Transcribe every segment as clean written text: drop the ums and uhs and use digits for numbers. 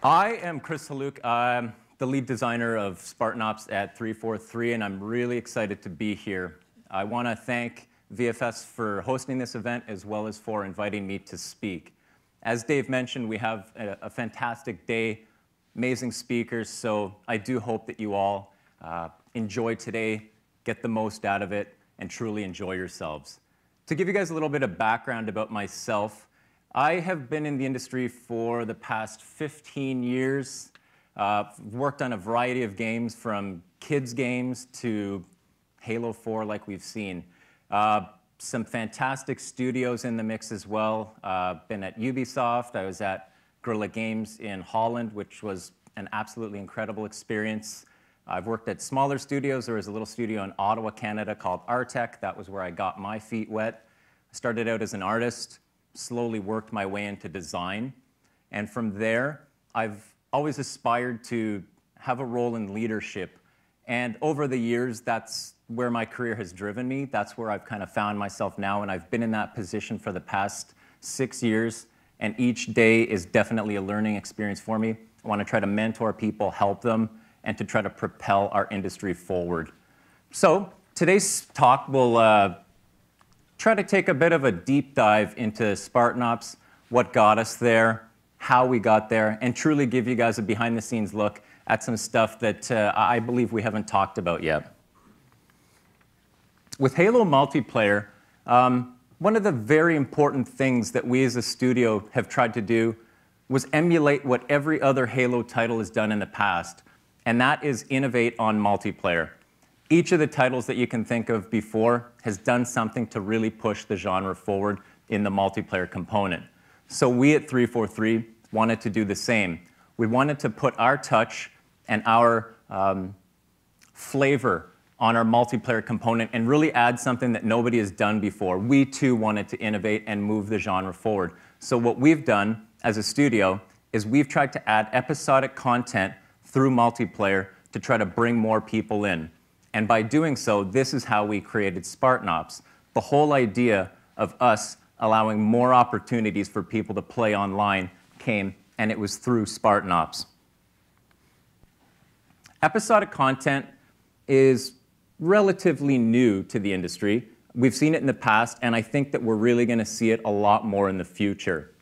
I am Chris Haluke. I'm the lead designer of Spartan Ops at 343, and I'm really excited to be here. I want to thank VFS for hosting this event, as well as for inviting me to speak. As Dave mentioned, we have a fantastic day, amazing speakers, so I do hope that you all enjoy today, get the most out of it, and truly enjoy yourselves. To give you guys a little bit of background about myself, I have been in the industry for the past 15 years. Worked on a variety of games, from kids games to Halo 4 like we've seen. Some fantastic studios in the mix as well. Been at Ubisoft, I was at Guerrilla Games in Holland, which was an absolutely incredible experience. I've worked at smaller studios. There was a little studio in Ottawa, Canada called Artec. That was where I got my feet wet. I started out as an artist, slowly worked my way into design. And from there, I've always aspired to have a role in leadership. And over the years, that's where my career has driven me. That's where I've kind of found myself now. And I've been in that position for the past 6 years. And each day is definitely a learning experience for me. I want to try to mentor people, help them, and to try to propel our industry forward. So today's talk will try to take a bit of a deep dive into Spartan Ops, what got us there, how we got there, and truly give you guys a behind-the-scenes look at some stuff that I believe we haven't talked about yet. With Halo multiplayer, one of the very important things that we as a studio have tried to do was emulate what every other Halo title has done in the past, and that is innovate on multiplayer. Each of the titles that you can think of before has done something to really push the genre forward in the multiplayer component. So we at 343 wanted to do the same. We wanted to put our touch and our flavor on our multiplayer component and really add something that nobody has done before. We too wanted to innovate and move the genre forward. So what we've done as a studio is we've tried to add episodic content through multiplayer to try to bring more people in. And by doing so, this is how we created Spartan Ops. The whole idea of us allowing more opportunities for people to play online came, and it was through Spartan Ops. Episodic content is relatively new to the industry. We've seen it in the past, and I think that we're really going to see it a lot more in the future.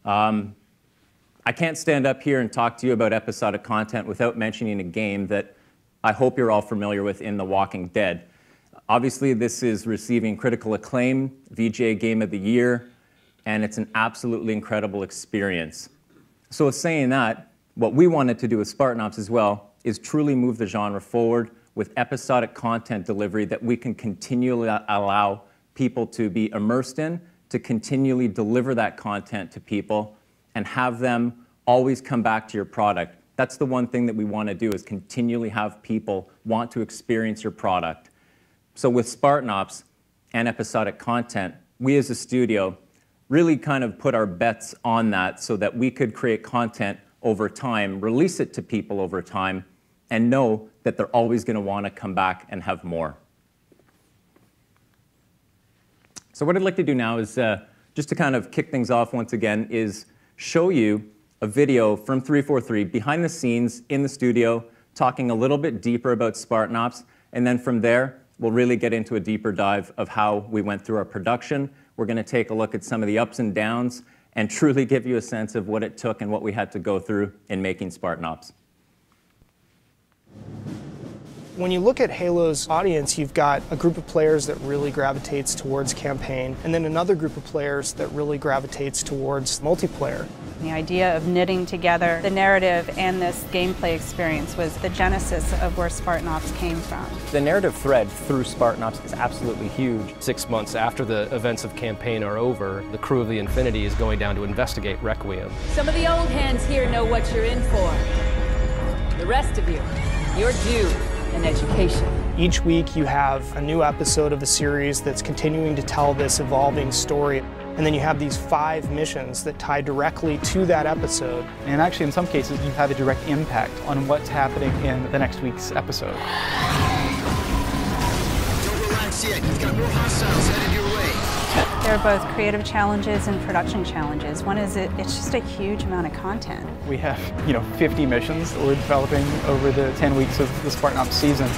I can't stand up here and talk to you about episodic content without mentioning a game that I hope you're all familiar with in The Walking Dead. Obviously, this is receiving critical acclaim, VGA Game of the Year, and it's an absolutely incredible experience. So with saying that, what we wanted to do with Spartan Ops as well is truly move the genre forward with episodic content delivery that we can continually allow people to be immersed in, to continually deliver that content to people, and have them always come back to your product. That's the one thing that we want to do, is continually have people want to experience your product. So with Spartan Ops and episodic content, we as a studio really kind of put our bets on that so that we could create content over time, release it to people over time, and know that they're always going to want to come back and have more. So what I'd like to do now is, just to kind of kick things off once again, is show you a video from 343 behind the scenes in the studio, talking a little bit deeper about Spartan Ops, and then from there, we'll really get into a deeper dive of how we went through our production. We're going to take a look at some of the ups and downs and truly give you a sense of what it took and what we had to go through in making Spartan Ops. When you look at Halo's audience, you've got a group of players that really gravitates towards campaign, and then another group of players that really gravitates towards multiplayer. The idea of knitting together the narrative and this gameplay experience was the genesis of where Spartan Ops came from. The narrative thread through Spartan Ops is absolutely huge. 6 months after the events of campaign are over, the crew of the Infinity is going down to investigate Requiem. Some of the old hands here know what you're in for. The rest of you, you're due an education. Each week you have a new episode of the series that's continuing to tell this evolving story. And then you have these 5 missions that tie directly to that episode. And actually, in some cases, you have a direct impact on what's happening in the next week's episode. Don't relax yet. You've got more hostiles headed your way. There are both creative challenges and production challenges. One is it's just a huge amount of content. We have, 50 missions that we're developing over the 10 weeks of the Spartan Ops season.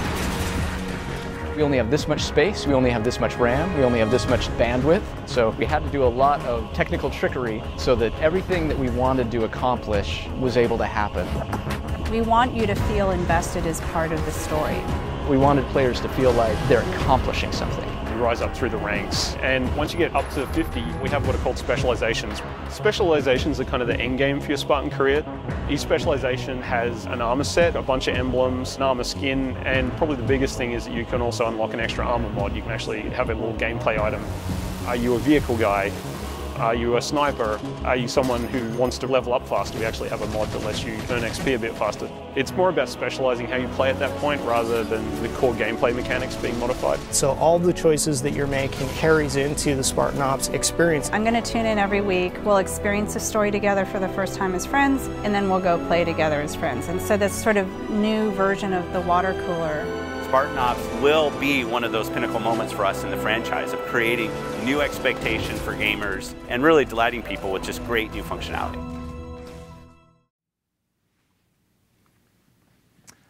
We only have this much space, we only have this much RAM, we only have this much bandwidth. So we had to do a lot of technical trickery so that everything that we wanted to accomplish was able to happen. We want you to feel invested as part of the story. We wanted players to feel like they're accomplishing something. You rise up through the ranks, and once you get up to 50, we have what are called specializations. Specializations are kind of the end game for your Spartan career. Each specialization has an armor set, a bunch of emblems, an armor skin, and probably the biggest thing is that you can also unlock an extra armor mod. You can actually have a little gameplay item. Are you a vehicle guy? Are you a sniper? Are you someone who wants to level up faster? We actually have a mod that lets you earn XP a bit faster. It's more about specializing how you play at that point rather than the core gameplay mechanics being modified. So all the choices that you're making carries into the Spartan Ops experience. I'm going to tune in every week. We'll experience a story together for the first time as friends, and then we'll go play together as friends. And so this sort of new version of the water cooler. Spartan Ops will be one of those pinnacle moments for us in the franchise of creating new expectation for gamers and really delighting people with just great new functionality.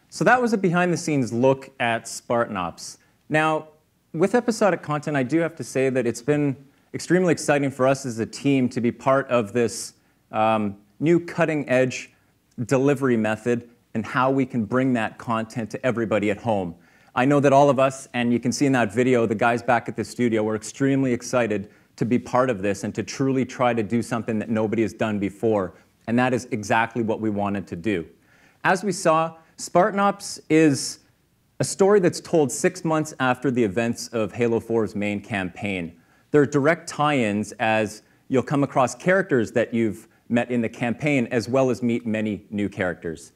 So that was a behind-the-scenes look at Spartan Ops. Now, with episodic content, I do have to say that it's been extremely exciting for us as a team to be part of this new cutting-edge delivery method and how we can bring that content to everybody at home. I know that all of us, and you can see in that video, the guys back at the studio were extremely excited to be part of this and to truly try to do something that nobody has done before. And that is exactly what we wanted to do. As we saw, Spartan Ops is a story that's told 6 months after the events of Halo 4's main campaign. There are direct tie-ins as you'll come across characters that you've met in the campaign as well as meet many new characters.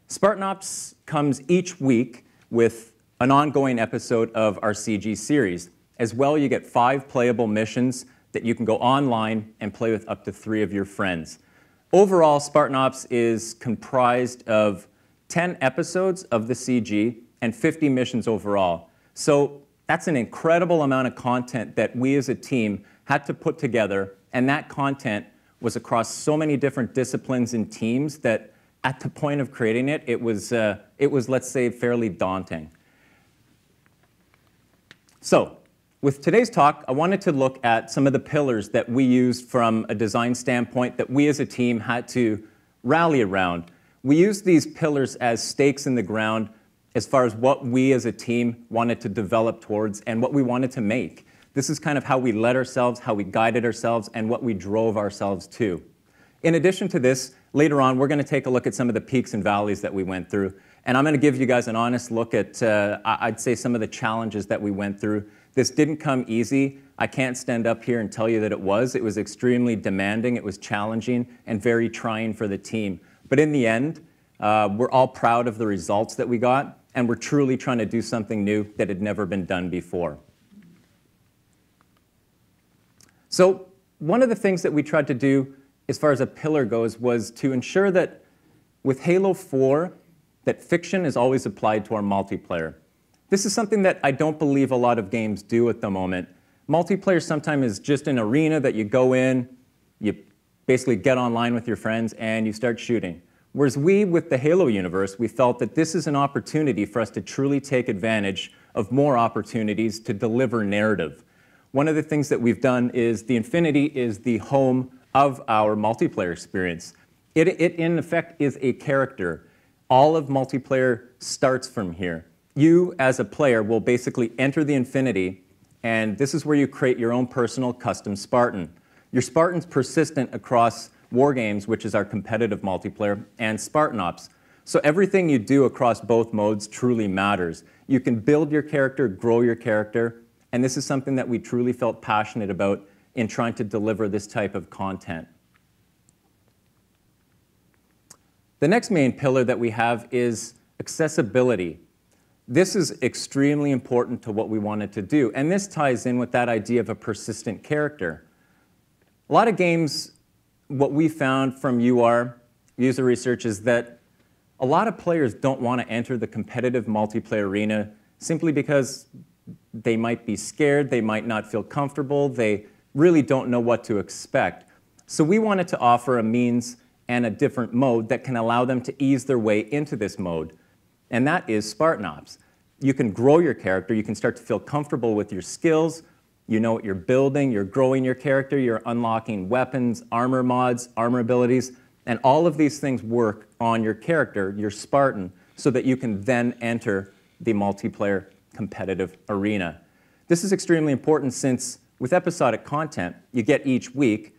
Spartan Ops comes each week with an ongoing episode of our CG series. As well, you get 5 playable missions that you can go online and play with up to 3 of your friends. Overall, Spartan Ops is comprised of 10 episodes of the CG and 50 missions overall. So that's an incredible amount of content that we as a team had to put together, and that content was across so many different disciplines and teams that at the point of creating it, it was, let's say, fairly daunting. So, with today's talk, I wanted to look at some of the pillars that we used from a design standpoint that we as a team had to rally around. We used these pillars as stakes in the ground as far as what we as a team wanted to develop towards and what we wanted to make. This is kind of how we led ourselves, how we guided ourselves, and what we drove ourselves to. In addition to this, later on, we're going to take a look at some of the peaks and valleys that we went through. And I'm going to give you guys an honest look at, I'd say, some of the challenges that we went through. This didn't come easy. I can't stand up here and tell you that it was. It was extremely demanding, it was challenging, and very trying for the team. But in the end, we're all proud of the results that we got, and we're truly trying to do something new that had never been done before. So one of the things that we tried to do as far as a pillar goes was to ensure that with Halo 4, that fiction is always applied to our multiplayer. This is something that I don't believe a lot of games do at the moment. Multiplayer sometimes is just an arena that you go in, you basically get online with your friends, and you start shooting. Whereas we, with the Halo universe, we felt that this is an opportunity for us to truly take advantage of more opportunities to deliver narrative. One of the things that we've done is the Infinity is the home of our multiplayer experience. It in effect, is a character. All of multiplayer starts from here. You, as a player, will basically enter the Infinity, and this is where you create your own personal custom Spartan. Your Spartan's persistent across War Games, which is our competitive multiplayer, and Spartan Ops. So everything you do across both modes truly matters. You can build your character, grow your character, and this is something that we truly felt passionate about in trying to deliver this type of content. The next main pillar that we have is accessibility. This is extremely important to what we wanted to do, and this ties in with that idea of a persistent character. A lot of games, what we found from user research, is that a lot of players don't want to enter the competitive multiplayer arena simply because they might be scared, they might not feel comfortable, they really don't know what to expect. So we wanted to offer a means and a different mode that can allow them to ease their way into this mode, and that is Spartan Ops. You can grow your character, you can start to feel comfortable with your skills, you know what you're building, you're growing your character, you're unlocking weapons, armor mods, armor abilities, and all of these things work on your character, your Spartan, so that you can then enter the multiplayer competitive arena. This is extremely important since with episodic content, you get each week,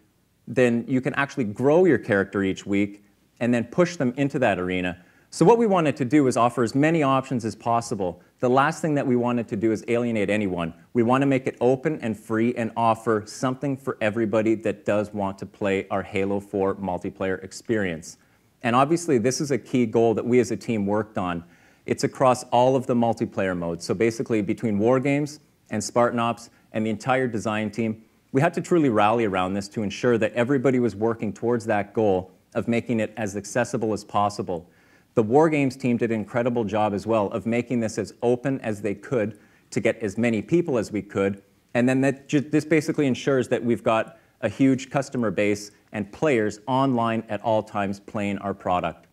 then you can actually grow your character each week and then push them into that arena. So what we wanted to do is offer as many options as possible. The last thing that we wanted to do is alienate anyone. We want to make it open and free and offer something for everybody that does want to play our Halo 4 multiplayer experience. And obviously, this is a key goal that we as a team worked on. It's across all of the multiplayer modes. So basically, between War Games and Spartan Ops and the entire design team, we had to truly rally around this to ensure that everybody was working towards that goal of making it as accessible as possible. The War Games team did an incredible job as well of making this as open as they could to get as many people as we could. And then this basically ensures that we've got a huge customer base and players online at all times playing our product.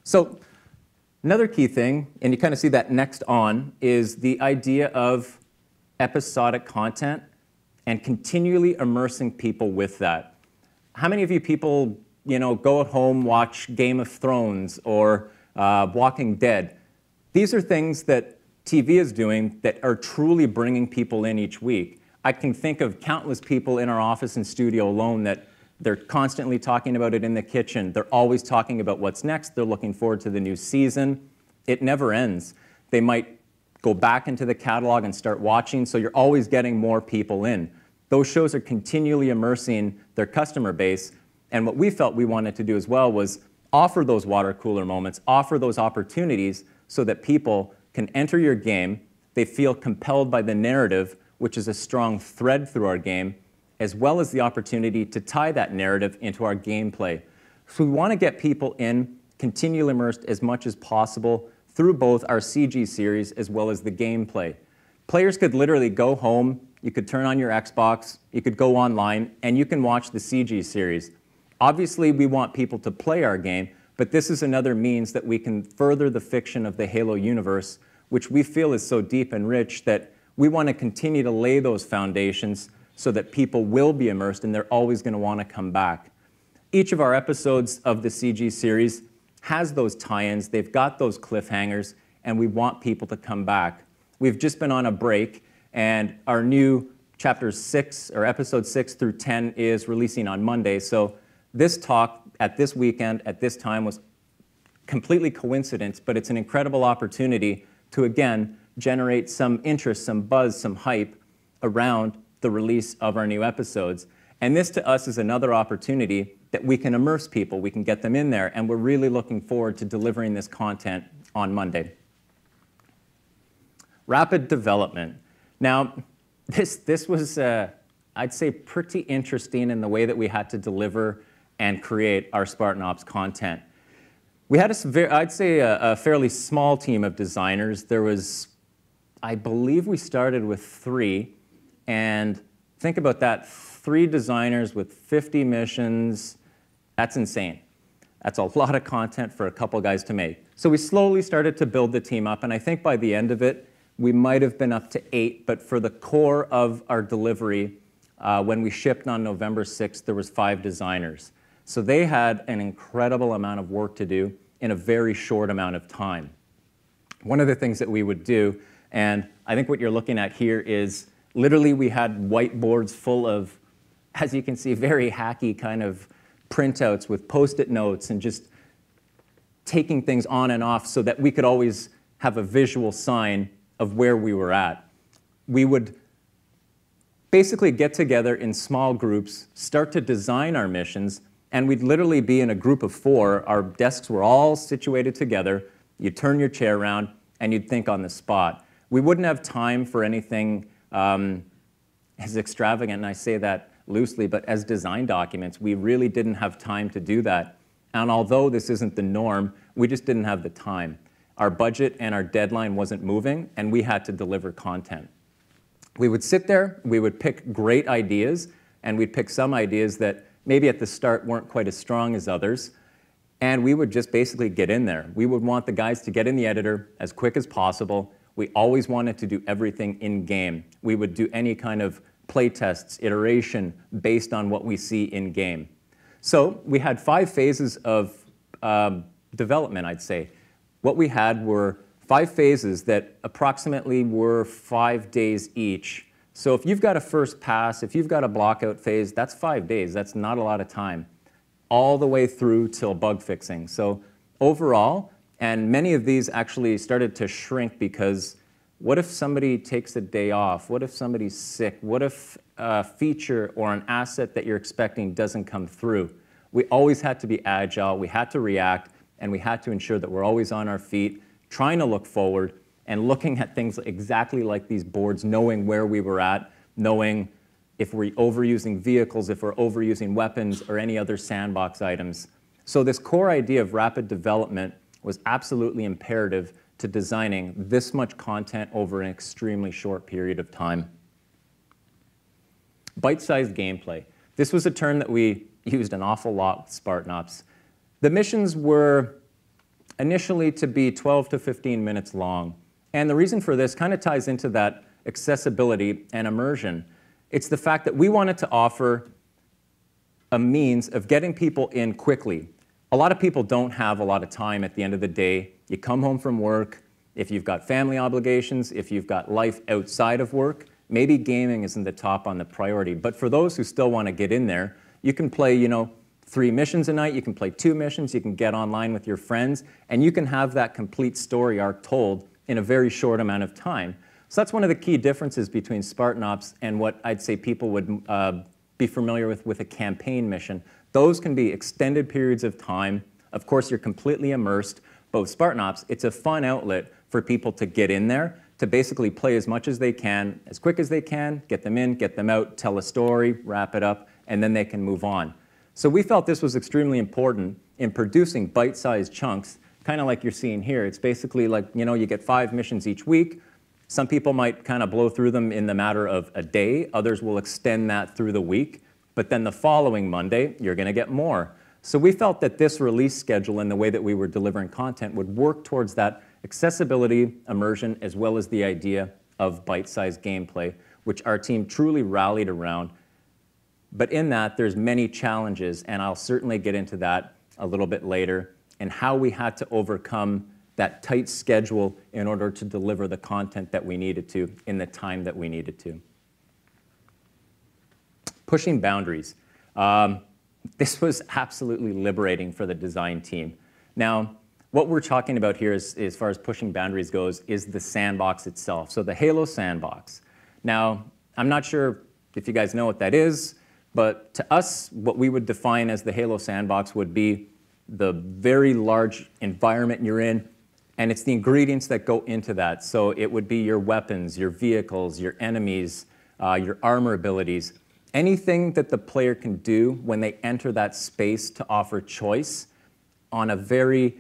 So another key thing, and you kind of see that next on, is the idea of episodic content and continually immersing people with that. How many of you people go at home, watch Game of Thrones or Walking Dead? These are things that TV is doing that are truly bringing people in each week. I can think of countless people in our office and studio alone that they're constantly talking about it in the kitchen. They're always talking about what's next. They're looking forward to the new season. It never ends. They might go back into the catalog and start watching, so you're always getting more people in. Those shows are continually immersing their customer base. And what we felt we wanted to do as well was offer those water cooler moments, offer those opportunities so that people can enter your game, they feel compelled by the narrative, which is a strong thread through our game, as well as the opportunity to tie that narrative into our gameplay. So we want to get people in, continually immersed as much as possible through both our CG series as well as the gameplay. Players could literally go home, you could turn on your Xbox, you could go online, and you can watch the CG series. Obviously, we want people to play our game, but this is another means that we can further the fiction of the Halo universe, which we feel is so deep and rich that we want to continue to lay those foundations so that people will be immersed and they're always going to want to come back. Each of our episodes of the CG series has those tie-ins, they've got those cliffhangers, and we want people to come back. We've just been on a break, and our new chapters 6, or episode 6 through 10 is releasing on Monday, so this talk at this weekend, at this time, was completely coincidence, but it's an incredible opportunity to, again, generate some interest, some buzz, some hype around the release of our new episodes. And this, to us, is another opportunity that we can immerse people, we can get them in there, and we're really looking forward to delivering this content on Monday. Rapid development. Now, this was, I'd say, pretty interesting in the way that we had to deliver and create our Spartan Ops content. We had, I'd say, a fairly small team of designers. There was, I believe we started with 3, and think about that, 3 designers with 50 missions. That's insane. That's a lot of content for a couple guys to make. So we slowly started to build the team up, and I think by the end of it, we might have been up to 8, but for the core of our delivery, when we shipped on November 6th, there was 5 designers. So they had an incredible amount of work to do in a very short amount of time. One of the things that we would do, and I think what you're looking at here is literally we had whiteboards full of, as you can see, very hacky kind of printouts with Post-it notes and just taking things on and off so that we could always have a visual sign of where we were at. We would basically get together in small groups, start to design our missions, and we'd literally be in a group of 4. Our desks were all situated together. You'd turn your chair around, and you'd think on the spot. We wouldn't have time for anything as extravagant, and I say that loosely, but as design documents, we really didn't have time to do that. And although this isn't the norm, we just didn't have the time. Our budget and our deadline wasn't moving, and we had to deliver content. We would sit there, we would pick great ideas, and we'd pick some ideas that maybe at the start weren't quite as strong as others, and we would just basically get in there. We would want the guys to get in the editor as quick as possible. We always wanted to do everything in-game. We would do any kind of play tests, iteration, based on what we see in-game. So we had 5 phases of development, I'd say. What we had were 5 phases that approximately were 5 days each. So if you've got a first pass, if you've got a blockout phase, that's 5 days. That's not a lot of time, all the way through till bug fixing. So overall, and many of these actually started to shrink because what if somebody takes a day off? What if somebody's sick? What if a feature or an asset that you're expecting doesn't come through? We always had to be agile, we had to react, and we had to ensure that we're always on our feet, trying to look forward and looking at things exactly like these boards, knowing where we were at, knowing if we're overusing vehicles, if we're overusing weapons or any other sandbox items. So this core idea of rapid development was absolutely imperative to designing this much content over an extremely short period of time. Bite-sized gameplay. This was a term that we used an awful lot with Spartan Ops. The missions were initially to be 12 to 15 minutes long. And the reason for this kind of ties into that accessibility and immersion. It's the fact that we wanted to offer a means of getting people in quickly. A lot of people don't have a lot of time at the end of the day. You come home from work, if you've got family obligations, if you've got life outside of work, maybe gaming isn't the top on the priority. But for those who still want to get in there, you can play, 3 missions a night, you can play 2 missions, you can get online with your friends, and you can have that complete story arc told in a very short amount of time. So that's one of the key differences between Spartan Ops and what I'd say people would be familiar with a campaign mission. Those can be extended periods of time. Of course, you're completely immersed. But with Spartan Ops, it's a fun outlet for people to get in there, to basically play as much as they can, as quick as they can, get them in, get them out, tell a story, wrap it up, and then they can move on. So we felt this was extremely important in producing bite-sized chunks, kind of like you're seeing here. It's basically like, you get 5 missions each week. Some people might kind of blow through them in the matter of a day. Others will extend that through the week. But then the following Monday, you're going to get more. So we felt that this release schedule and the way that we were delivering content would work towards that accessibility, immersion, as well as the idea of bite-sized gameplay, which our team truly rallied around. But in that, there's many challenges, and I'll certainly get into that a little bit later, and how we had to overcome that tight schedule in order to deliver the content that we needed to in the time that we needed to. Pushing boundaries. This was absolutely liberating for the design team. Now, what we're talking about here is, as far as pushing boundaries goes, is the sandbox itself. So the Halo sandbox. Now, I'm not sure if you guys know what that is, but to us, what we would define as the Halo sandbox would be the very large environment you're in, and it's the ingredients that go into that. So it would be your weapons, your vehicles, your enemies, your armor abilities, anything that the player can do when they enter that space to offer choice on a very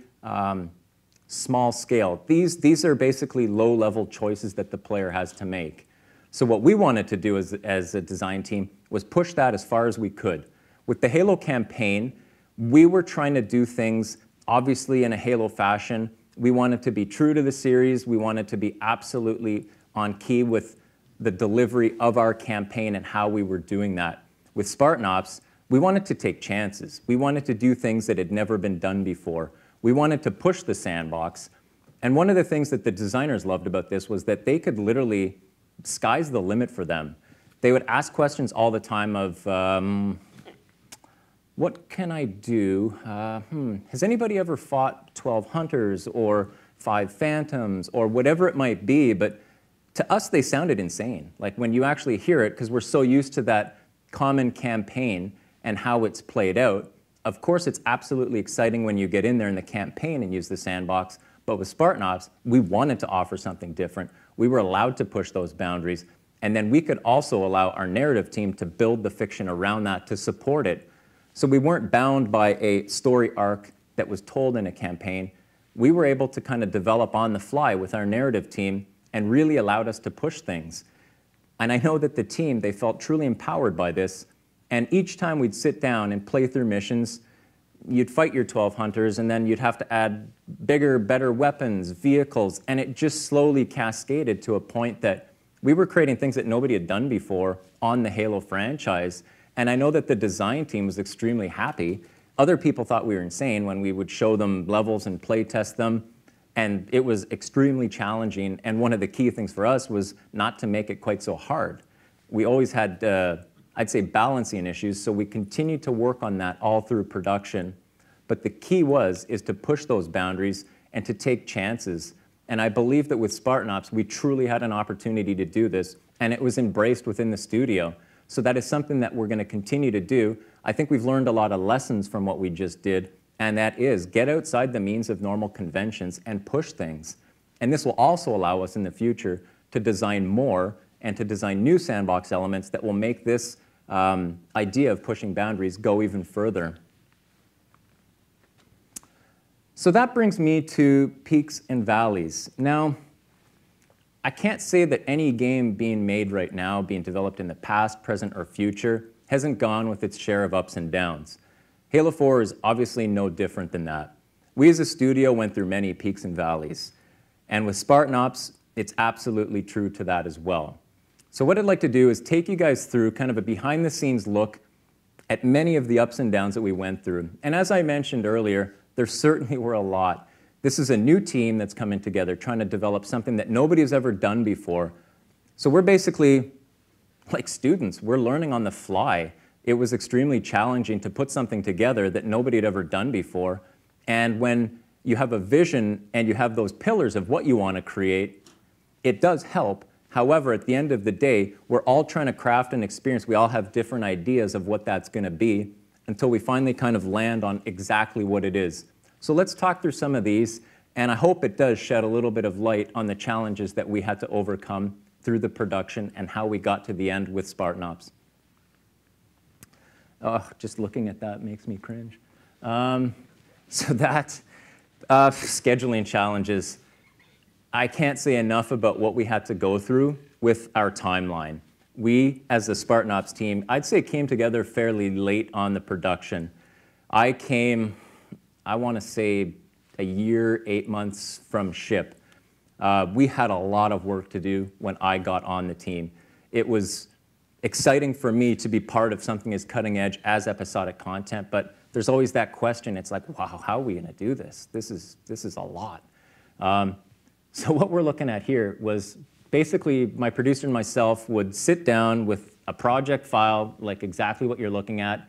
small scale. These are basically low-level choices that the player has to make. So what we wanted to do as a design team was push that as far as we could. With the Halo campaign, we were trying to do things, obviously, in a Halo fashion. We wanted to be true to the series. We wanted to be absolutely on key with the delivery of our campaign and how we were doing that. With Spartan Ops, we wanted to take chances. We wanted to do things that had never been done before. We wanted to push the sandbox. And one of the things that the designers loved about this was that they could literally, sky's the limit for them. They would ask questions all the time of, what can I do? Has anybody ever fought 12 Hunters or 5 Phantoms or whatever it might be? But to us, they sounded insane. Like when you actually hear it, because we're so used to that common campaign and how it's played out. Of course, it's absolutely exciting when you get in there in the campaign and use the sandbox. But with Spartan Ops, we wanted to offer something different. We were allowed to push those boundaries. And then we could also allow our narrative team to build the fiction around that to support it. So we weren't bound by a story arc that was told in a campaign. We were able to kind of develop on the fly with our narrative team and really allowed us to push things. And I know that the team, they felt truly empowered by this. And each time we'd sit down and play through missions, you'd fight your 12 hunters, and then you'd have to add bigger, better weapons, vehicles, and it just slowly cascaded to a point that we were creating things that nobody had done before on the Halo franchise. And I know that the design team was extremely happy. Other people thought we were insane when we would show them levels and play test them. And it was extremely challenging. And one of the key things for us was not to make it quite so hard. We always had, I'd say, balancing issues. So we continued to work on that all through production. But the key is to push those boundaries and to take chances. And I believe that with Spartan Ops, we truly had an opportunity to do this. And it was embraced within the studio. So that is something that we're going to continue to do. I think we've learned a lot of lessons from what we just did. And that is, get outside the means of normal conventions and push things. And this will also allow us in the future to design more and to design new sandbox elements that will make this idea of pushing boundaries go even further. So that brings me to peaks and valleys. Now, I can't say that any game being made right now, being developed in the past, present, or future, hasn't gone with its share of ups and downs. Halo 4 is obviously no different than that. We as a studio went through many peaks and valleys. And with Spartan Ops, it's absolutely true to that as well. So what I'd like to do is take you guys through kind of a behind-the-scenes look at many of the ups and downs that we went through. And as I mentioned earlier, there certainly were a lot. This is a new team that's coming together, trying to develop something that nobody has ever done before. So we're basically like students. We're learning on the fly. It was extremely challenging to put something together that nobody had ever done before. And when you have a vision and you have those pillars of what you want to create, it does help. However, at the end of the day, we're all trying to craft an experience. We all have different ideas of what that's going to be until we finally kind of land on exactly what it is. So let's talk through some of these, and I hope it does shed a little bit of light on the challenges that we had to overcome through the production and how we got to the end with Spartan Ops. Oh, just looking at that makes me cringe. So that, scheduling challenges. I can't say enough about what we had to go through with our timeline. We, as the Spartan Ops team, I'd say came together fairly late on the production. I came, I want to say, a year, 8 months from ship. We had a lot of work to do when I got on the team. It was exciting for me to be part of something as cutting edge as episodic content, but there's always that question. It's like, wow, how are we going to do this? This is a lot. So what we're looking at here was basically my producer and myself would sit down with a project file, like exactly what you're looking at,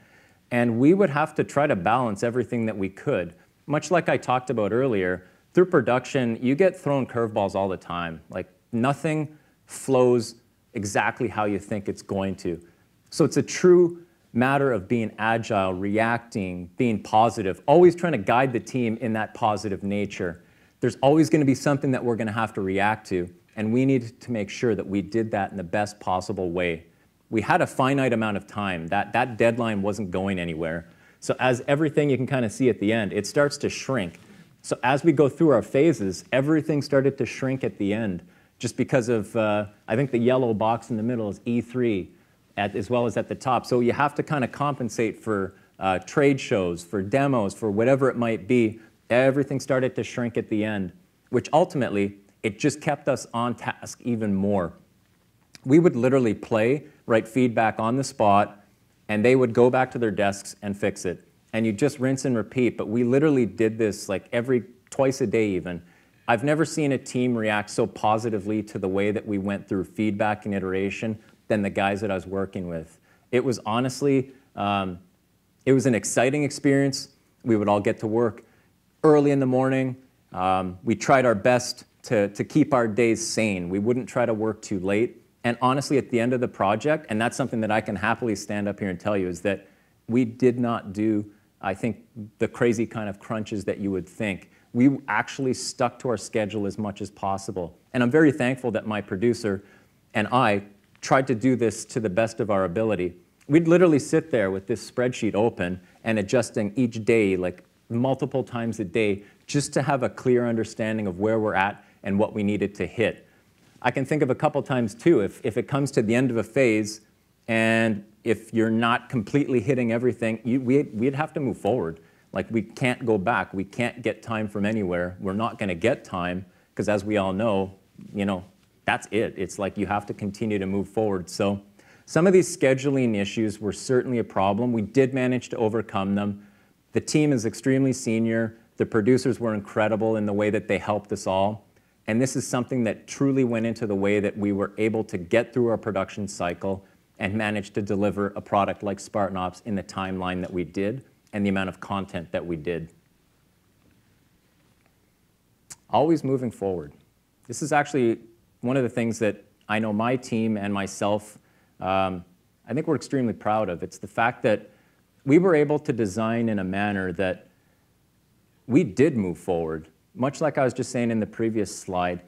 and we would have to try to balance everything that we could. Much like I talked about earlier, through production, you get thrown curveballs all the time. Like nothing flows exactly how you think it's going to. So it's a true matter of being agile, reacting, being positive, always trying to guide the team in that positive nature. There's always going to be something that we're going to have to react to, and we needed to make sure that we did that in the best possible way. We had a finite amount of time. That deadline wasn't going anywhere. So as everything you can kind of see at the end, it starts to shrink. So as we go through our phases, everything started to shrink at the end just because of, I think the yellow box in the middle is E3, as well as at the top. So you have to kind of compensate for trade shows, for demos, for whatever it might be. Everything started to shrink at the end, which ultimately, it just kept us on task even more. We would literally play, write feedback on the spot, and they would go back to their desks and fix it. And you just rinse and repeat, but we literally did this like twice a day even. I've never seen a team react so positively to the way that we went through feedback and iteration than the guys that I was working with. It was honestly, it was an exciting experience. We would all get to work early in the morning. We tried our best to keep our days sane. We wouldn't try to work too late. And honestly, at the end of the project, and that's something that I can happily stand up here and tell you, is that we did not do, I think, the crazy kind of crunches that you would think. We actually stuck to our schedule as much as possible. And I'm very thankful that my producer and I tried to do this to the best of our ability. We'd literally sit there with this spreadsheet open and adjusting each day, like multiple times a day, just to have a clear understanding of where we're at and what we needed to hit. I can think of a couple times too, if it comes to the end of a phase and if you're not completely hitting everything, we'd have to move forward. Like, we can't go back. We can't get time from anywhere. We're not going to get time because, as we all know, that's it. It's like you have to continue to move forward. So some of these scheduling issues were certainly a problem. We did manage to overcome them. The team is extremely senior. The producers were incredible in the way that they helped us all. And this is something that truly went into the way that we were able to get through our production cycle and manage to deliver a product like Spartan Ops in the timeline that we did and the amount of content that we did. Always moving forward. This is actually one of the things that I know my team and myself, I think we're extremely proud of. It's the fact that we were able to design in a manner that we did move forward. Much like I was just saying in the previous slide,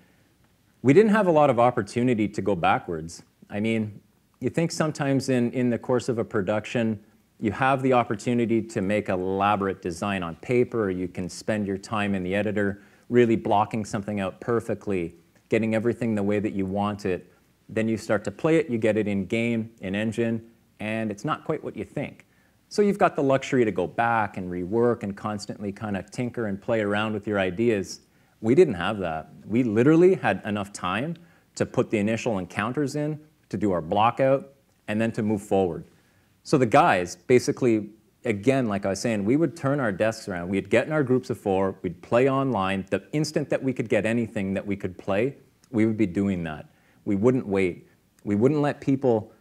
we didn't have a lot of opportunity to go backwards. I mean, you think sometimes in the course of a production, you have the opportunity to make an elaborate design on paper, or you can spend your time in the editor really blocking something out perfectly, getting everything the way that you want it. Then you start to play it, you get it in game, in engine, and it's not quite what you think. So you've got the luxury to go back and rework and constantly kind of tinker and play around with your ideas. We didn't have that. We literally had enough time to put the initial encounters in, to do our block out, and then to move forward. So the guys, basically, again, like I was saying, we would turn our desks around. We'd get in our groups of 4, we'd play online. The instant that we could get anything that we could play, we would be doing that. We wouldn't wait. We wouldn't let people,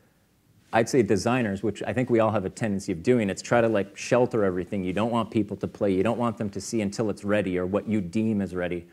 I'd say designers, which I think we all have a tendency of doing, it's try to like shelter everything. You don't want people to play. You don't want them to see until it's ready or what you deem is ready.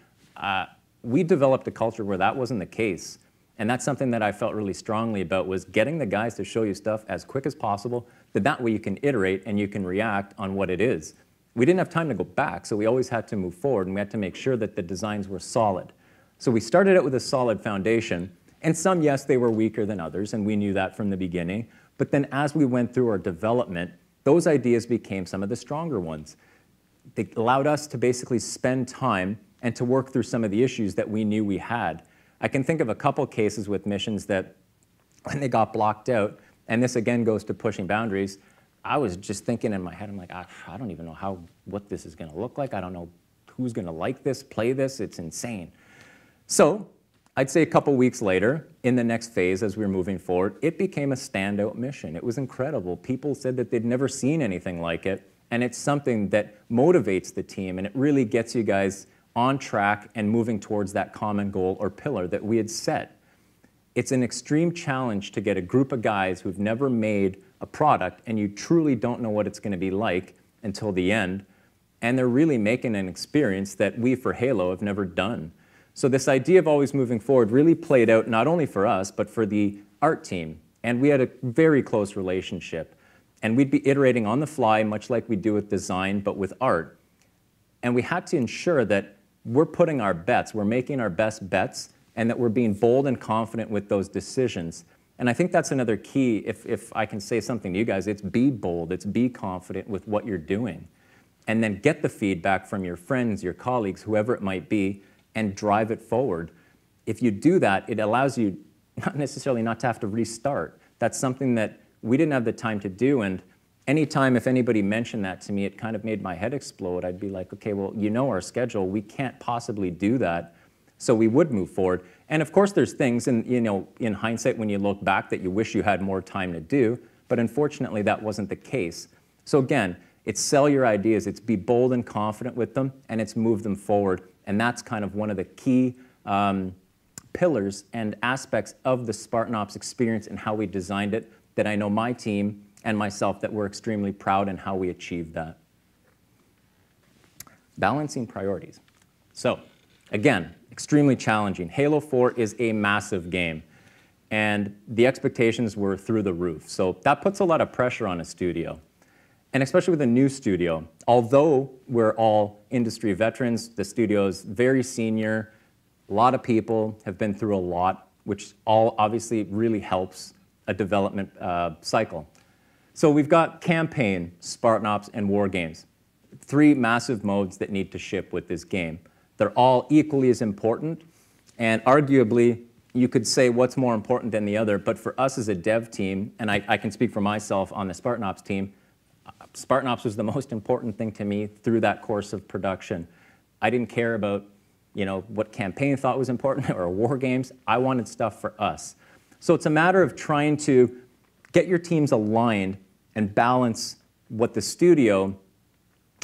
We developed a culture where that wasn't the case. And that's something that I felt really strongly about, was getting the guys to show you stuff as quick as possible, that way you can iterate and you can react on what it is. We didn't have time to go back, so we always had to move forward, and we had to make sure that the designs were solid. So we started out with a solid foundation, and some, yes, they were weaker than others, and we knew that from the beginning. But then as we went through our development, those ideas became some of the stronger ones. They allowed us to basically spend time and to work through some of the issues that we knew we had. I can think of a couple cases with missions that when they got blocked out, and this again goes to pushing boundaries, I was just thinking in my head, I'm like, I don't even know what this is going to look like. I don't know who's going to like this, play this. It's insane. So I'd say a couple weeks later, in the next phase as we were moving forward, it became a standout mission. It was incredible. People said that they'd never seen anything like it, and it's something that motivates the team, and it really gets you guys on track and moving towards that common goal or pillar that we had set. It's an extreme challenge to get a group of guys who've never made a product and you truly don't know what it's going to be like until the end, and they're really making an experience that we for Halo have never done. So this idea of always moving forward really played out not only for us but for the art team, and we had a very close relationship, and we'd be iterating on the fly much like we do with design but with art, and we had to ensure that we're putting our bets, we're making our best bets, and that we're being bold and confident with those decisions. And I think that's another key, if I can say something to you guys, it's be bold, it's be confident with what you're doing. And then get the feedback from your friends, your colleagues, whoever it might be, and drive it forward. If you do that, it allows you not necessarily not to have to restart. That's something that we didn't have the time to do, and anytime if anybody mentioned that to me, it kind of made my head explode. I'd be like, okay, well, you know our schedule, we can't possibly do that. So we would move forward. And of course there's things in hindsight when you look back that you wish you had more time to do, but unfortunately that wasn't the case. So again, it's sell your ideas, it's be bold and confident with them, and it's move them forward. And that's kind of one of the key pillars and aspects of the Spartan Ops experience and how we designed it, that I know my team and myself that we're extremely proud in how we achieved that. Balancing priorities. So again, extremely challenging. Halo 4 is a massive game, and the expectations were through the roof. So that puts a lot of pressure on a studio, and especially with a new studio. Although we're all industry veterans, the studio's very senior, a lot of people have been through a lot, which all obviously really helps a development cycle. So we've got campaign, Spartan Ops, and war games. 3 massive modes that need to ship with this game. They're all equally as important, and arguably you could say what's more important than the other, but for us as a dev team, and I can speak for myself on the Spartan Ops team, Spartan Ops was the most important thing to me through that course of production. I didn't care about, you know, what campaign thought was important or war games. I wanted stuff for us. So it's a matter of trying to get your teams aligned and balance what the studio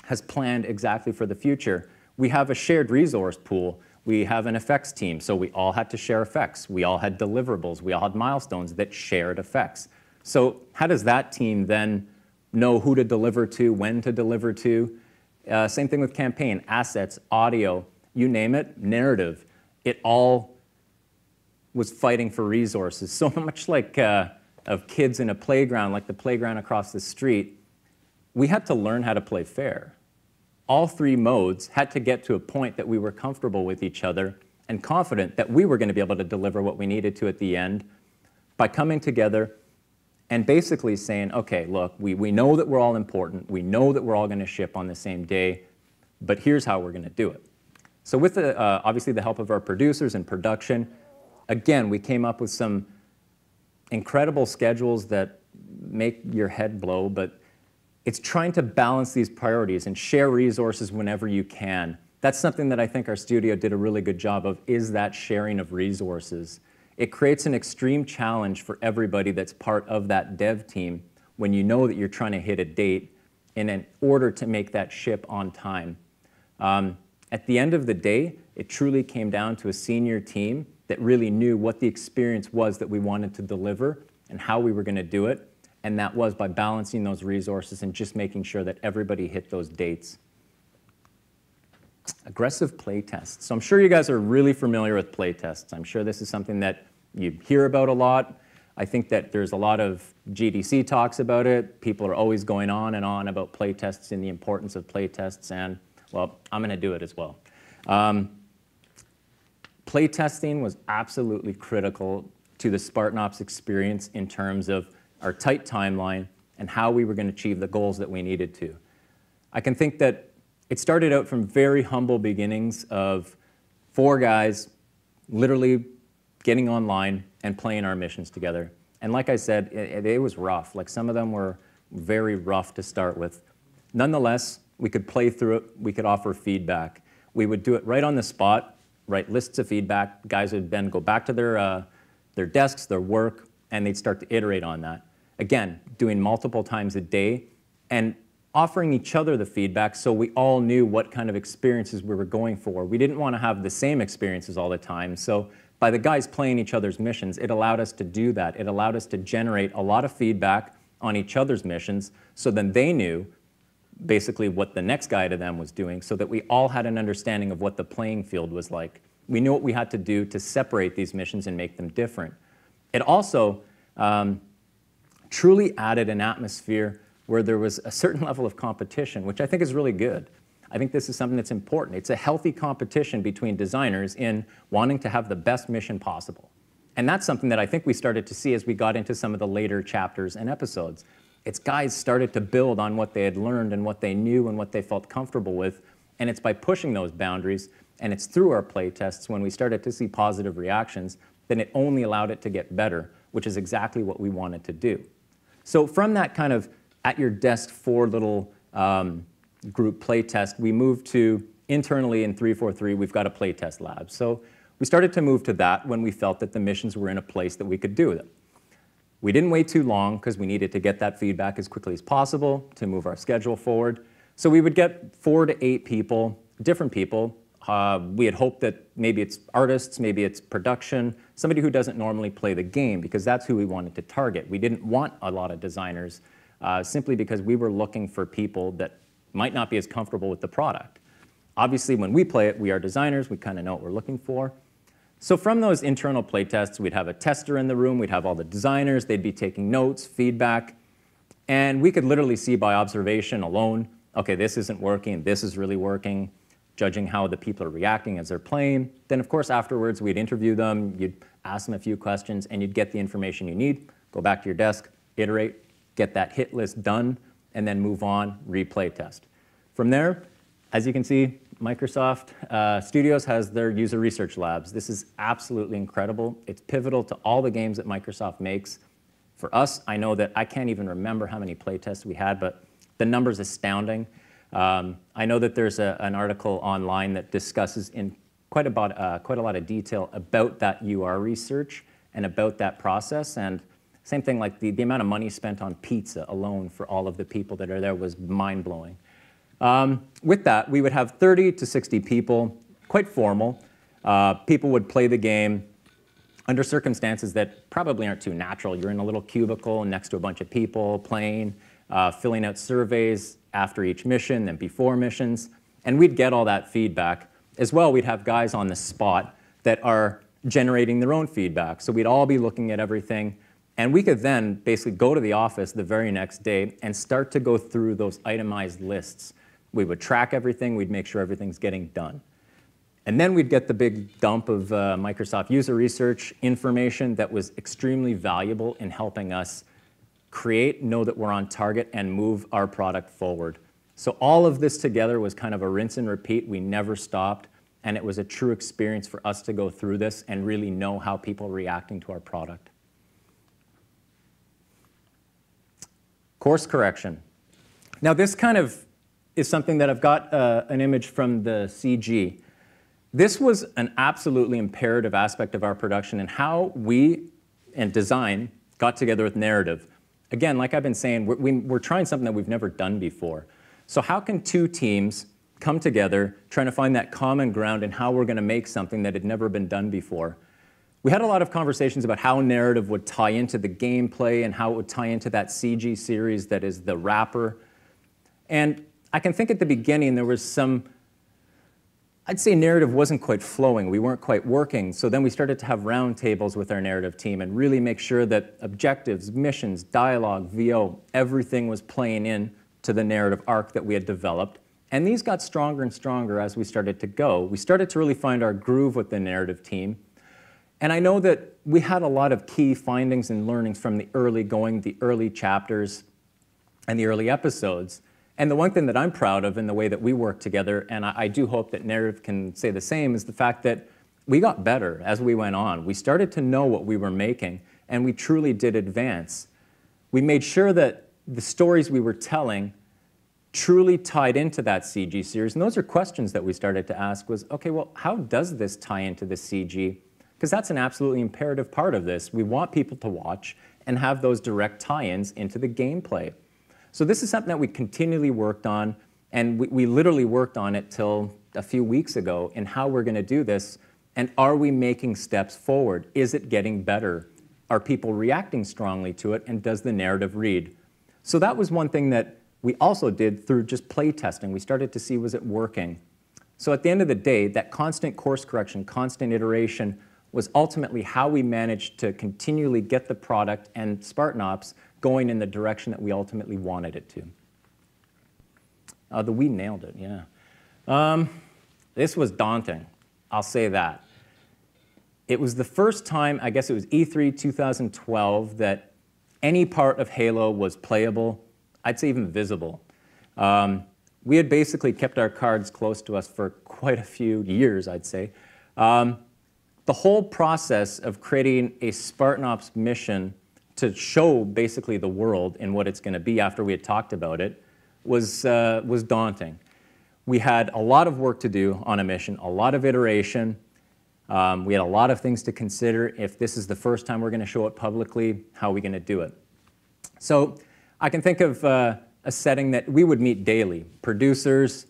has planned exactly for the future. We have a shared resource pool. We have an effects team, so we all had to share effects. We all had deliverables. We all had milestones that shared effects. So how does that team then know who to deliver to, when to deliver to? Same thing with campaign, assets, audio, you name it, narrative. It all was fighting for resources. So much like of kids in a playground, like the playground across the street, we had to learn how to play fair. All three modes had to get to a point that we were comfortable with each other and confident that we were going to be able to deliver what we needed to at the end by coming together and basically saying, okay, look, we know that we're all important. We know that we're all going to ship on the same day, but here's how we're going to do it. So with obviously the help of our producers and production, again, we came up with some incredible schedules that make your head blow, but it's trying to balance these priorities and share resources whenever you can. That's something that I think our studio did a really good job of, is that sharing of resources. It creates an extreme challenge for everybody that's part of that dev team when you know that you're trying to hit a date in order to make that ship on time. At the end of the day, it truly came down to a senior team that really knew what the experience was that we wanted to deliver and how we were going to do it. And that was by balancing those resources and just making sure that everybody hit those dates. Aggressive play tests. So I'm sure you guys are really familiar with play tests. I'm sure this is something that you hear about a lot. I think that there's a lot of GDC talks about it. People are always going on and on about play tests and the importance of play tests, and, well, I'm going to do it as well. Play testing was absolutely critical to the Spartan Ops experience in terms of our tight timeline and how we were going to achieve the goals that we needed to. I can think that it started out from very humble beginnings of 4 guys literally getting online and playing our missions together. And like I said, it was rough. Like, some of them were very rough to start with. Nonetheless, we could play through it. We could offer feedback. We would do it right on the spot, write lists of feedback. Guys would then go back to their desks, their work, and they'd start to iterate on that. Again, doing multiple times a day and offering each other the feedback so we all knew what kind of experiences we were going for. We didn't want to have the same experiences all the time. So by the guys playing each other's missions, it allowed us to do that. It allowed us to generate a lot of feedback on each other's missions, so then they knew basically what the next guy to them was doing, so that we all had an understanding of what the playing field was like. We knew what we had to do to separate these missions and make them different. It also truly added an atmosphere where there was a certain level of competition, which I think is really good. I think this is something that's important. It's a healthy competition between designers in wanting to have the best mission possible. And that's something that I think we started to see as we got into some of the later chapters and episodes. It's guys started to build on what they had learned and what they knew and what they felt comfortable with. And it's by pushing those boundaries, and it's through our play tests when we started to see positive reactions, then it only allowed it to get better, which is exactly what we wanted to do. So from that kind of at your desk 4 little group play test, we moved to internally in 343, we've got a play test lab. So we started to move to that when we felt that the missions were in a place that we could do it. We didn't wait too long because we needed to get that feedback as quickly as possible to move our schedule forward. So we would get 4 to 8 people, different people. We had hoped that maybe it's artists, maybe it's production, somebody who doesn't normally play the game, because that's who we wanted to target. We didn't want a lot of designers simply because we were looking for people that might not be as comfortable with the product. Obviously, when we play it, we are designers. We kind of know what we're looking for. So from those internal play tests, we'd have a tester in the room. We'd have all the designers. They'd be taking notes, feedback. And we could literally see by observation alone, okay, this isn't working, this is really working, judging how the people are reacting as they're playing. Then, of course, afterwards, we'd interview them. You'd ask them a few questions, and you'd get the information you need, go back to your desk, iterate, get that hit list done, and then move on, replay test. From there, as you can see, Microsoft Studios has their user research labs. This is absolutely incredible. It's pivotal to all the games that Microsoft makes. For us, I know that I can't even remember how many playtests we had, but the number's astounding. I know that there's an article online that discusses in quite a lot of detail about that UR research and about that process. And same thing, like the amount of money spent on pizza alone for all of the people that are there was mind-blowing. With that, we would have 30 to 60 people, quite formal. People would play the game under circumstances that probably aren't too natural. You're in a little cubicle next to a bunch of people playing, filling out surveys after each mission and before missions. And we'd get all that feedback. As well, we'd have guys on the spot that are generating their own feedback. So we'd all be looking at everything. And we could then basically go to the office the very next day and start to go through those itemized lists. We would track everything. We'd make sure everything's getting done. And then we'd get the big dump of Microsoft user research information that was extremely valuable in helping us create, know that we're on target, and move our product forward. So all of this together was kind of a rinse and repeat. We never stopped. And it was a true experience for us to go through this and really know how people are reacting to our product. Course correction. Now this kind of is something that I've got an image from the CG. This was an absolutely imperative aspect of our production and how we and design got together with narrative. Again, like I've been saying, we're trying something that we've never done before. So how can two teams come together trying to find that common ground and how we're going to make something that had never been done before? We had a lot of conversations about how narrative would tie into the gameplay and how it would tie into that CG series that is the wrapper. And I can think at the beginning there was some, I'd say narrative wasn't quite flowing. We weren't quite working. So then we started to have round tables with our narrative team and really make sure that objectives, missions, dialogue, VO, everything was playing in to the narrative arc that we had developed. And these got stronger and stronger as we started to go. We started to really find our groove with the narrative team. And I know that we had a lot of key findings and learnings from the early chapters and the early episodes. And the one thing that I'm proud of in the way that we work together, and I do hope that narrative can say the same, is the fact that we got better as we went on. We started to know what we were making, and we truly did advance. We made sure that the stories we were telling truly tied into that CG series. And those are questions that we started to ask was, okay, well, how does this tie into the CG? Because that's an absolutely imperative part of this. We want people to watch and have those direct tie-ins into the gameplay. So this is something that we continually worked on, and we literally worked on it till a few weeks ago in how we're going to do this, and are we making steps forward? Is it getting better? Are people reacting strongly to it, and does the narrative read? So that was one thing that we also did through just play testing. We started to see, was it working? So at the end of the day, that constant course correction, constant iteration was ultimately how we managed to continually get the product and Spartan Ops going in the direction that we ultimately wanted it to. We nailed it, yeah. This was daunting, I'll say that. It was the first time, I guess it was E3 2012, that any part of Halo was playable, I'd say even visible. We had basically kept our cards close to us for quite a few years, I'd say. The whole process of creating a Spartan Ops mission to show basically the world and what it's going to be after we had talked about it was daunting. We had a lot of work to do on a mission, a lot of iteration. We had a lot of things to consider. If this is the first time we're going to show it publicly, how are we going to do it? So I can think of a setting that we would meet daily. Producers,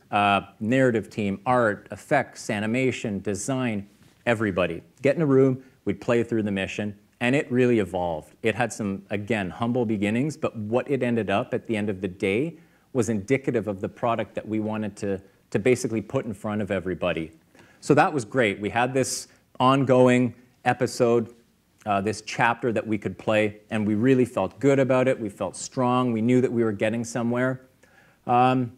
narrative team, art, effects, animation, design, everybody. Get in a room, we'd play through the mission, and it really evolved. It had some, again, humble beginnings, but what it ended up at the end of the day was indicative of the product that we wanted to basically put in front of everybody. So that was great. We had this ongoing episode, this chapter that we could play, and we really felt good about it. We felt strong. We knew that we were getting somewhere. Then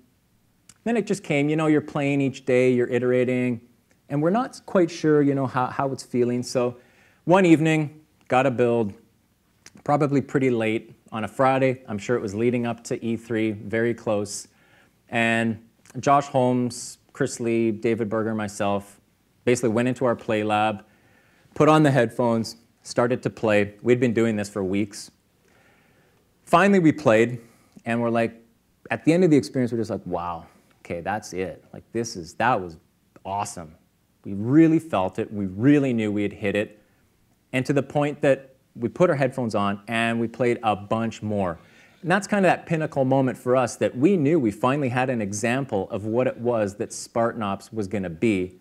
it just came, you're playing each day, you're iterating, and we're not quite sure, how it's feeling. So one evening, got a build, probably pretty late on a Friday. I'm sure it was leading up to E3, very close. And Josh Holmes Chris Lee, David Berger, and myself basically went into our play lab, put on the headphones, started to play. We'd been doing this for weeks. Finally, we played, and we're like, at the end of the experience, we're just like, wow, okay, that's it. Like, that was awesome. We really felt it. We really knew we had hit it. And to the point that we put our headphones on and we played a bunch more. And that's kind of that pinnacle moment for us, that we knew we finally had an example of what it was that Spartan Ops was going to be.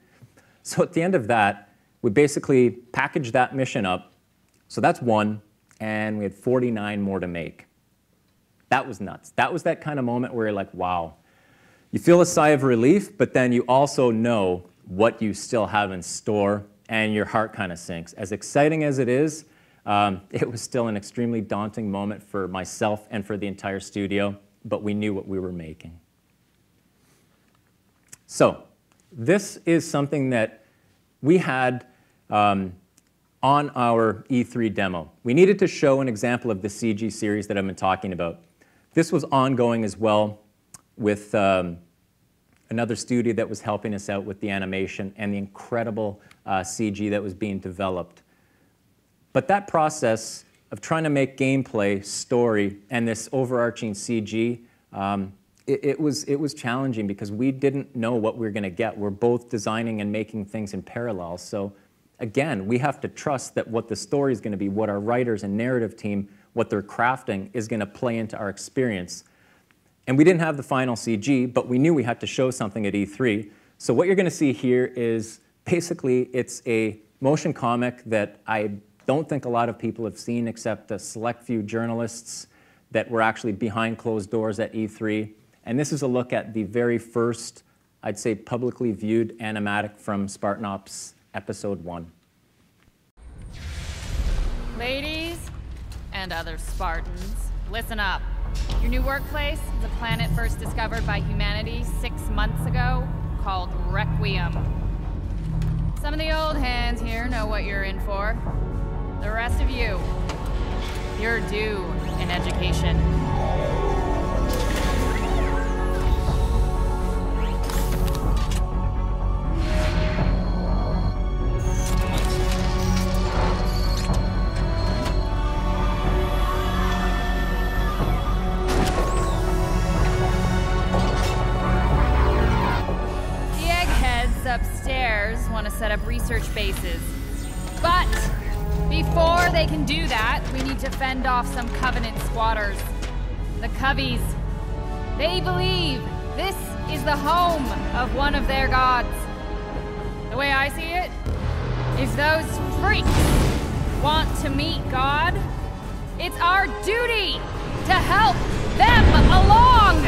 So at the end of that, we basically packaged that mission up. So that's one, and we had 49 more to make. That was nuts. That was that kind of moment where you're like, wow. You feel a sigh of relief, but then you also know what you still have in store, and your heart kind of sinks. As exciting as it is, it was still an extremely daunting moment for myself and for the entire studio, but we knew what we were making. So this is something that we had on our E3 demo. We needed to show an example of the CG series that I've been talking about. This was ongoing as well with another studio that was helping us out with the animation and the incredible CG that was being developed. But that process of trying to make gameplay, story, and this overarching CG, it was challenging because we didn't know what we were going to get. We're both designing and making things in parallel. So again, we have to trust that what the story is going to be, what our writers and narrative team, what they're crafting is going to play into our experience. And we didn't have the final CG, but we knew we had to show something at E3. So what you're going to see here is basically it's a motion comic that I don't think a lot of people have seen except a select few journalists that were actually behind closed doors at E3. And this is a look at the very first, I'd say, publicly viewed animatic from Spartan Ops Episode 1. Ladies and other Spartans, listen up. Your new workplace is a planet first discovered by humanity 6 months ago called Requiem. Some of the old hands here know what you're in for. The rest of you, you're due an education. Upstairs want to set up research bases. But before they can do that, we need to fend off some Covenant squatters. The Coveys. They believe this is the home of one of their gods. The way I see it, if those freaks want to meet God, it's our duty to help them along!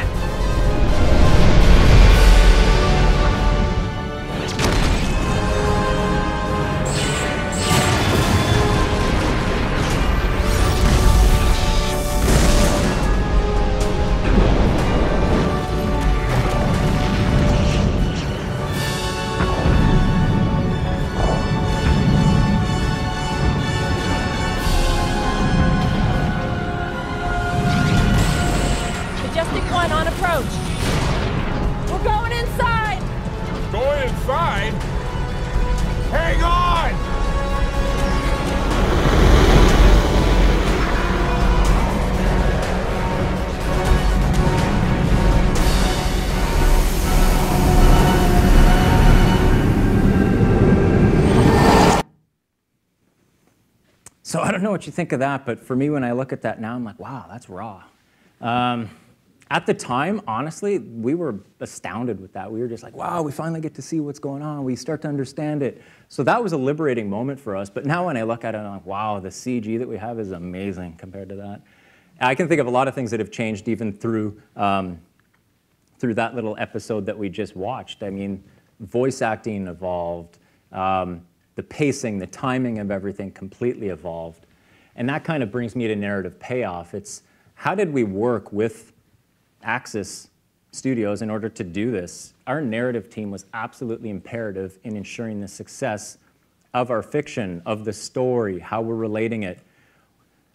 Hang on! So I don't know what you think of that, but for me, when I look at that now, I'm like, wow, that's raw. At the time, honestly, we were astounded with that. We were just like, wow, we finally get to see what's going on. We start to understand it. So that was a liberating moment for us. But now when I look at it, I'm like, wow, the CG that we have is amazing compared to that. I can think of a lot of things that have changed even through that little episode that we just watched. I mean, voice acting evolved. The pacing, the timing of everything completely evolved. And that kind of brings me to narrative payoff. It's how did we work with Axis Studios in order to do this? Our narrative team was absolutely imperative in ensuring the success of our fiction, of the story, how we're relating it.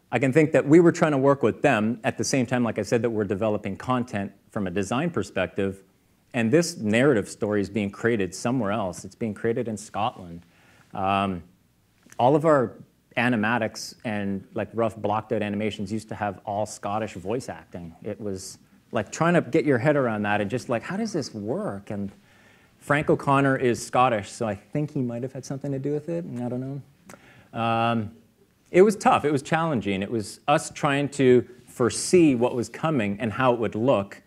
I can think that we were trying to work with them at the same time, like I said, that we're developing content from a design perspective. And this narrative story is being created somewhere else. It's being created in Scotland. All of our animatics and like rough blocked out animations used to have all Scottish voice acting. It was like trying to get your head around that and just like, how does this work? And Frank O'Connor is Scottish, so I think he might have had something to do with it. I don't know. It was tough. It was challenging. It was us trying to foresee what was coming and how it would look.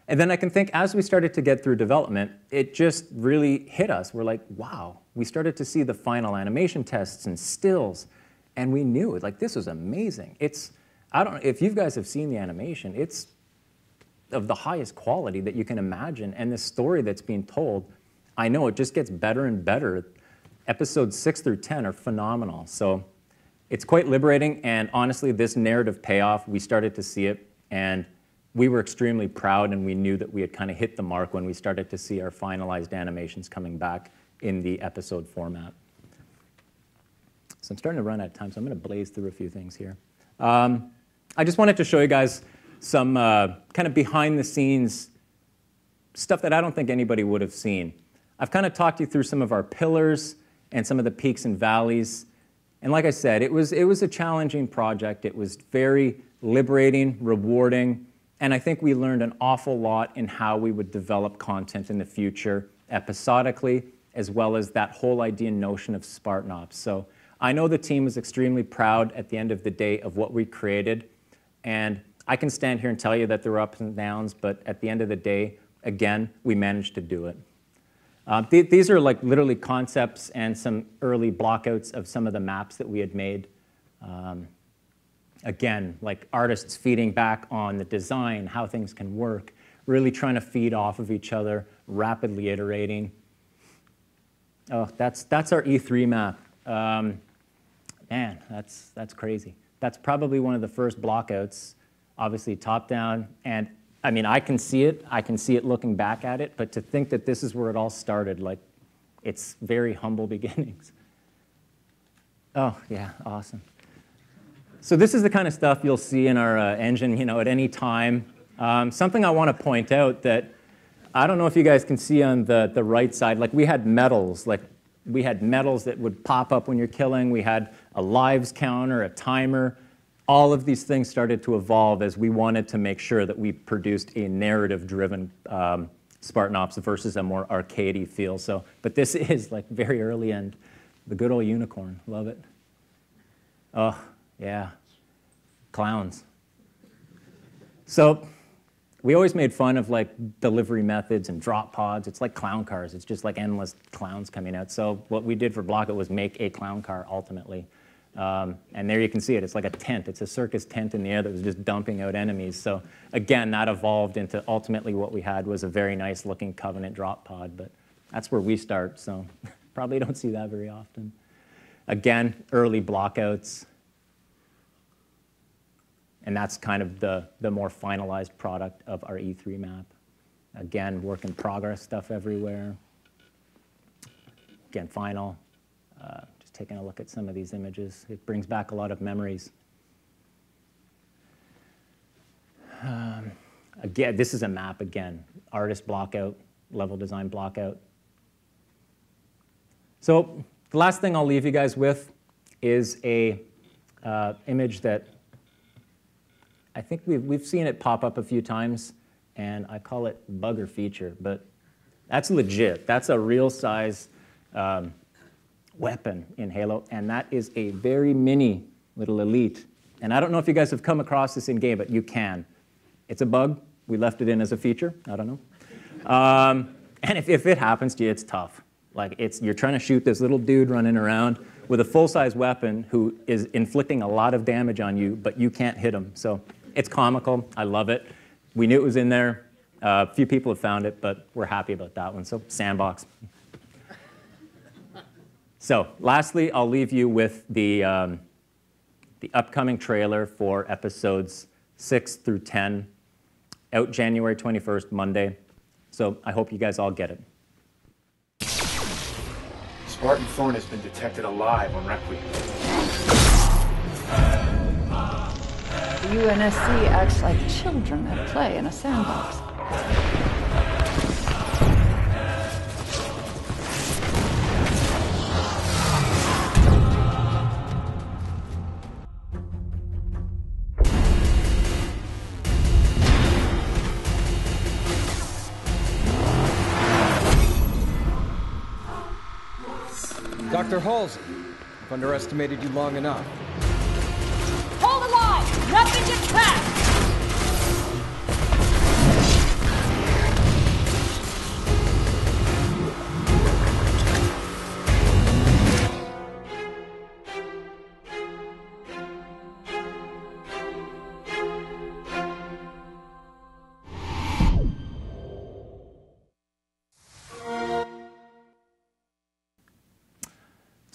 And then I can think as we started to get through development, it just really hit us. We're like, wow. We started to see the final animation tests and stills, and we knew it. Like, this was amazing. I don't know if you guys have seen the animation, it's of the highest quality that you can imagine. And the story that's being told, I know it just gets better and better. Episodes 6 through 10 are phenomenal. So it's quite liberating. And honestly, this narrative payoff, we started to see it. And we were extremely proud, and we knew that we had kind of hit the mark when we started to see our finalized animations coming back in the episode format. So I'm starting to run out of time, so I'm going to blaze through a few things here. I just wanted to show you guys some kind of behind-the-scenes stuff that I don't think anybody would have seen. I've kind of talked you through some of our pillars and some of the peaks and valleys. And like I said, it was a challenging project. It was very liberating, rewarding. And I think we learned an awful lot in how we would develop content in the future, episodically, as well as that whole idea and notion of Spartan Ops. So I know the team was extremely proud at the end of the day of what we created. And I can stand here and tell you that there were ups and downs, but at the end of the day, again, we managed to do it. These are like literally concepts and some early blockouts of some of the maps that we had made. Again, like artists feeding back on the design, how things can work, really trying to feed off of each other, rapidly iterating. Oh, that's our E3 map. Man, that's crazy. That's probably one of the first blockouts, obviously top down. And I mean, I can see it. I can see it looking back at it. But to think that this is where it all started, like, it's very humble beginnings. Oh, yeah, awesome. So this is the kind of stuff you'll see in our engine, you know, at any time. Something I want to point out that I don't know if you guys can see on the right side, like we had medals, that would pop up when you're killing. We had a lives counter, a timer. All of these things started to evolve as we wanted to make sure that we produced a narrative-driven Spartan Ops versus a more arcadey feel. So, but this is like very early end. The good old unicorn, love it. Oh. Yeah, clowns. So we always made fun of like delivery methods and drop pods. It's like clown cars. It's just like endless clowns coming out. So what we did for Blockout was make a clown car ultimately. And there you can see it. It's like a tent. It's a circus tent in the air that was just dumping out enemies. So again, that evolved into ultimately what we had was a very nice looking Covenant drop pod. But that's where we start. So probably don't see that very often. Again, early blockouts. And that's kind of the more finalized product of our E3 map. Again, work in progress stuff everywhere. Again, final. Just taking a look at some of these images. It brings back a lot of memories. Again, this is a map again. Artist blockout, level design blockout. So the last thing I'll leave you guys with is a image that I think we've seen it pop up a few times, and I call it bugger feature, but that's legit. That's a real size weapon in Halo, and that is a very mini little elite. And I don't know if you guys have come across this in game, but you can. It's a bug. We left it in as a feature. I don't know. And if it happens to you, it's tough. Like you're trying to shoot this little dude running around with a full-size weapon who is inflicting a lot of damage on you, but you can't hit him. So it's comical. I love it. We knew it was in there. A few people have found it, but we're happy about that one. So sandbox. So lastly, I'll leave you with the upcoming trailer for episodes 6 through 10, out January 21st, Monday. So I hope you guys all get it. Spartan Thorn has been detected alive on Requiem. The UNSC acts like children at play in a sandbox. Dr. Halsey, I've underestimated you long enough. Hold the line! Nothing gets past!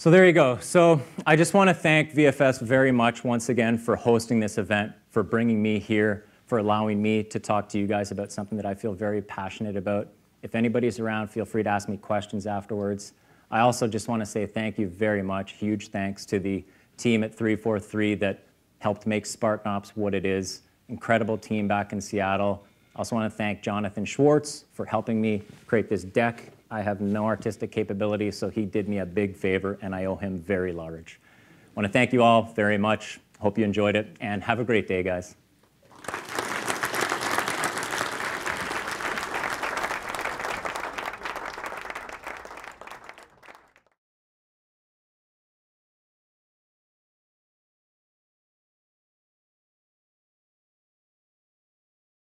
So there you go. So I just want to thank VFS very much once again for hosting this event, for bringing me here, for allowing me to talk to you guys about something that I feel very passionate about. If anybody's around, feel free to ask me questions afterwards. I also just want to say thank you very much. Huge thanks to the team at 343 that helped make Spartan Ops what it is. Incredible team back in Seattle. I also want to thank Jonathan Schwartz for helping me create this deck. I have no artistic capability, so he did me a big favor, and I owe him very large. I want to thank you all very much. Hope you enjoyed it, and have a great day, guys.